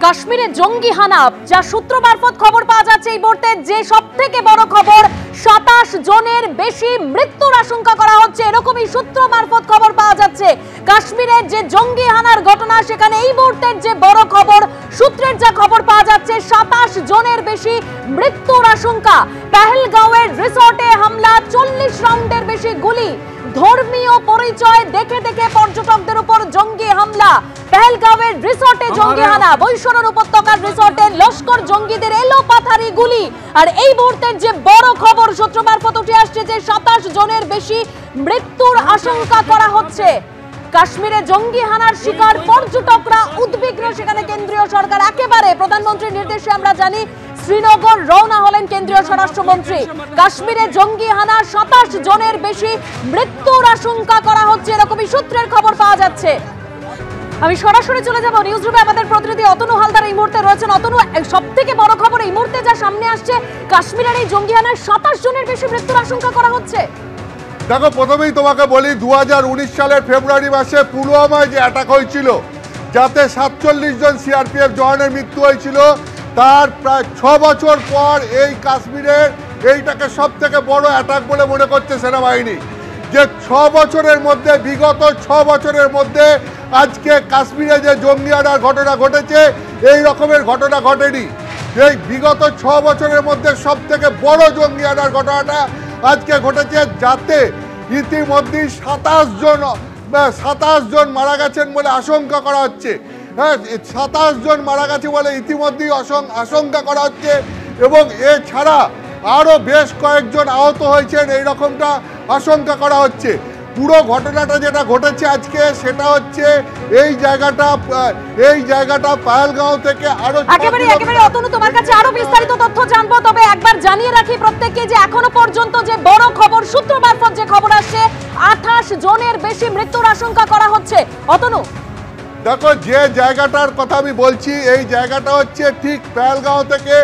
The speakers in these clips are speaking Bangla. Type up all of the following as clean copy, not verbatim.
কাশ্মীরে জঙ্গি হানা, যা সূত্র মারফত খবর পাওয়া যাচ্ছে এই মুহূর্তে, যে সবথেকে বড় খবর 27 জনের বেশি মৃত্যুর আশঙ্কা করা হচ্ছে, এরকমই সূত্র মারফত খবর পাওয়া যাচ্ছে। কাশ্মীরের যে জঙ্গি হানার ঘটনা, সেখানে এই মুহূর্তের যে বড় খবর, সূত্রের যা খবর পাওয়া যাচ্ছে 27 জনের বেশি মৃত্যুর আশঙ্কা। পেহেলগাঁওয়ের রিসর্টে হামলা, 40 রাউন্ডের বেশি গুলি, ধর্মীয় পরিচয় দেখে দেখে পর্যটকদের উপর জঙ্গি হামলা। পেহেলগাঁওয়ের রিসর্টে জঙ্গি হানা, বৈশরণ উপত্যকার রিসর্টে লস্কর জঙ্গিদের এলোপাথারি গুলি। আর এই মুহূর্তের যে বড় খবর সূত্র মারফত উঠে আসছে যে 27 জনের বেশি মৃত্যুর আশঙ্কা করা হচ্ছে। কাশ্মীরে জঙ্গি হানার শিকার পর্যটকরা উদ্বিগ্ন, সেখানে কেন্দ্রীয় সরকার একেবারে প্রধানমন্ত্রীর নির্দেশে আমরা জানি শ্রীনগর রওনা হলেন কেন্দ্রীয় স্বরাষ্ট্রমন্ত্রী। কাশ্মীরে জঙ্গি হানা, 27 জনের বেশি মৃত্যুর আশঙ্কা করা হচ্ছে, এরকমই সূত্রের খবর পাওয়া যাচ্ছে। আমি সরাসরি চলে যাব নিউজ রুমে, আমাদের প্রতিনিধি অতনু হালদার এই মুহূর্তে রয়েছেন। অতনু, সবথেকে বড় খবর এই মুহূর্তে যা সামনে আসছে, কাশ্মীরের এই জঙ্গি হানায় 27 জনের বেশি মৃত্যুর আশঙ্কা করা হচ্ছে। দেখো, প্রথমেই তোমাকে বলি 2019 সালের ফেব্রুয়ারি মাসে পুলওয়ামায় যে অ্যাটাক হয়েছিল, যাতে 47 জন সিআরপিএফ জওয়ানের মৃত্যু হয়েছিল, তার প্রায় 6 বছর পর এই কাশ্মীরের এইটাকে সব থেকে বড় অ্যাটাক বলে মনে করছে সেনাবাহিনী। যে 6 বছরের মধ্যে, বিগত 6 বছরের মধ্যে আজকে কাশ্মীরে যে জঙ্গি হানার ঘটনা ঘটেছে, এই রকমের ঘটনা ঘটেনি। এই বিগত 6 বছরের মধ্যে সব থেকে বড় জঙ্গি হানার ঘটনাটা আজকে ঘটেছে, যাতে ইতিমধ্যে 27 জন মারা গেছেন বলে আশঙ্কা করা হচ্ছে। হ্যাঁ, 27 জন মারা গেছে বলে ইতিমধ্যেই আশঙ্কা করা হচ্ছে, এবং এছাড়া আরও বেশ কয়েকজন আহত হয়েছেন এই রকমটা আশঙ্কা করা হচ্ছে। পুরো ঘটনাটা যেটা ঘটেছে আজকে, সেটা হচ্ছে এই জায়গাটা পেহেলগাঁও থেকে আরো একেবারে অতনু, তোমার কাছে আরো বিস্তারিত তথ্য জানবো। তবে একবার জানিয়ে রাখি প্রত্যেককে যে এখনো পর্যন্ত যে বড় খবর, সূত্র মারফত যে খবর আসছে, 28 জনের বেশি মৃত্যুর আশঙ্কা করা হচ্ছে। অতনু, দেখো, যে জায়গাটার কথা আমি বলছি, এই জায়গাটা হচ্ছে ঠিক পেহেলগাঁও থেকে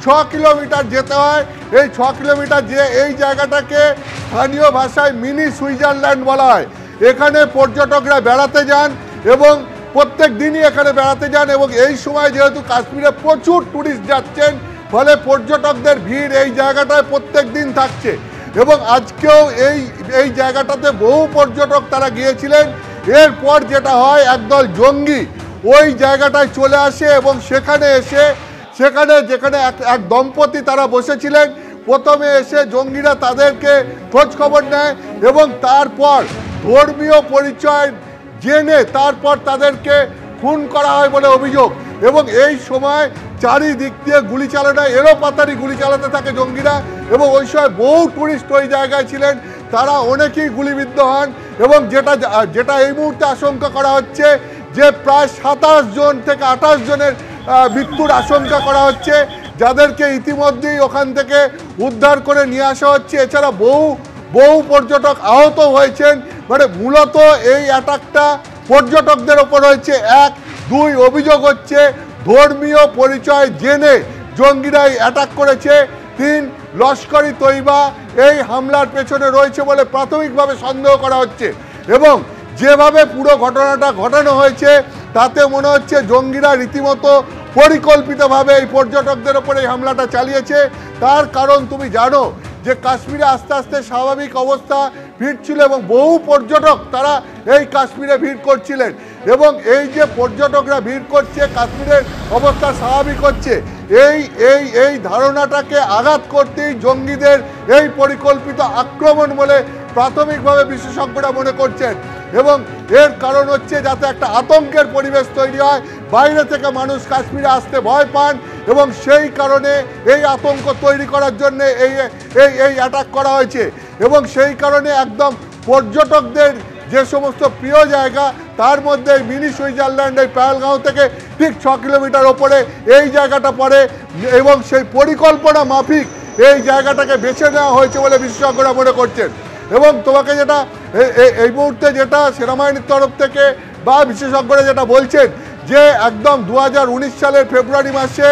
6 কিলোমিটার যেতে হয়। এই 6 কিলোমিটার যে এই জায়গাটাকে স্থানীয় ভাষায় মিনি সুইজারল্যান্ড বলা হয়। এখানে পর্যটকরা বেড়াতে যান এবং প্রত্যেক দিনই এখানে বেড়াতে যান, এবং এই সময় যেহেতু কাশ্মীরে প্রচুর ট্যুরিস্ট যাচ্ছেন, ফলে পর্যটকদের ভিড় এই জায়গাটায় প্রত্যেক দিন থাকছে। এবং আজকেও এই জায়গাটাতে বহু পর্যটক তারা গিয়েছিলেন। এরপর যেটা হয়, একদল জঙ্গি ওই জায়গাটায় চলে আসে এবং সেখানে যেখানে এক দম্পতি তারা বসেছিলেন, প্রথমে এসে জঙ্গিরা তাদেরকে খোঁজ খবর নেয় এবং তারপর ধর্মীয় পরিচয় জেনে তারপর তাদেরকে খুন করা হয় বলে অভিযোগ। এবং এই সময় চারিদিক দিয়ে গুলি চালানো, এলোপাতারি গুলি চালাতে থাকে জঙ্গিরা, এবং ওই সময় বহু টুরিস্ট ওই জায়গায় ছিলেন, তারা অনেকেই গুলিবিদ্ধ হন। এবং যেটা এই মুহূর্তে আশঙ্কা করা হচ্ছে যে প্রায় 27 জন থেকে 28 জনের মৃত্যুর আশঙ্কা করা হচ্ছে, যাদেরকে ইতিমধ্যেই ওখান থেকে উদ্ধার করে নিয়ে আসা হচ্ছে। এছাড়া বহু পর্যটক আহত হয়েছেন। মানে মূলত এই অ্যাটাকটা পর্যটকদের ওপর হয়েছে। 1, 2 অভিযোগ হচ্ছে ধর্মীয় পরিচয় জেনে জঙ্গিরা অ্যাটাক করেছে। 3, লস্করি তৈবা এই হামলার পেছনে রয়েছে বলে প্রাথমিকভাবে সন্দেহ করা হচ্ছে। এবং যেভাবে পুরো ঘটনাটা ঘটানো হয়েছে, তাতে মনে হচ্ছে জঙ্গিরা রীতিমতো পরিকল্পিতভাবে এই পর্যটকদের ওপর এই হামলাটা চালিয়েছে। তার কারণ তুমি জানো যে কাশ্মীরে আস্তে আস্তে স্বাভাবিক অবস্থা ফিরছিল, এবং বহু পর্যটক তারা এই কাশ্মীরে ভিড় করছিলেন। এবং এই যে পর্যটকরা ভিড় করছে, কাশ্মীরের অবস্থা স্বাভাবিক হচ্ছে, এই ধারণাটাকে আঘাত করতেই জঙ্গিদের এই পরিকল্পিত আক্রমণ বলে প্রাথমিকভাবে বিশেষজ্ঞরা মনে করছেন। এবং এর কারণ হচ্ছে যাতে একটা আতঙ্কের পরিবেশ তৈরি হয়, বাইরে থেকে মানুষ কাশ্মীরে আসতে ভয় পান, এবং সেই কারণে এই আতঙ্ক তৈরি করার জন্য এই অ্যাটাক করা হয়েছে। এবং সেই কারণে একদম পর্যটকদের যে সমস্ত প্রিয় জায়গা, তার মধ্যে মিনি সুইজারল্যান্ড এই পেহেলগাঁও থেকে ঠিক 6 কিলোমিটার ওপরে এই জায়গাটা পড়ে, এবং সেই পরিকল্পনা মাফিক এই জায়গাটাকে বেছে নেওয়া হয়েছে বলে বিশেষজ্ঞরা মনে করছেন। এবং তোমাকে যেটা এই মুহূর্তে যেটা সেনাবাহিনীর তরফ থেকে বা বিশেষজ্ঞরা যেটা বলছেন, যে একদম 2019 সালের ফেব্রুয়ারি মাসে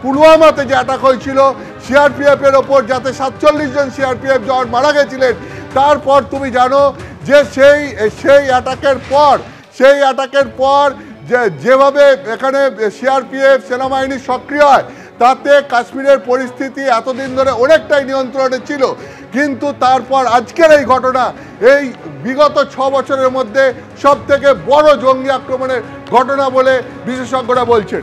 পুলওয়ামাতে যে অ্যাটাক হয়েছিল সিআরপিএফের ওপর, যাতে 47 জন সিআরপিএফ জওয়ান মারা গেছিলেন, তারপর তুমি জানো যে সেই অ্যাটাকের পর যেভাবে এখানে সিআরপিএফ সেনাবাহিনী সক্রিয় হয় তাতে কাশ্মীরের পরিস্থিতি এতদিন ধরে অনেকটাই নিয়ন্ত্রণে ছিল, কিন্তু তারপর আজকের এই ঘটনা এই বিগত 6 বছরের মধ্যে সব থেকে বড় জঙ্গি আক্রমণের ঘটনা বলে বিশেষজ্ঞরা বলছেন।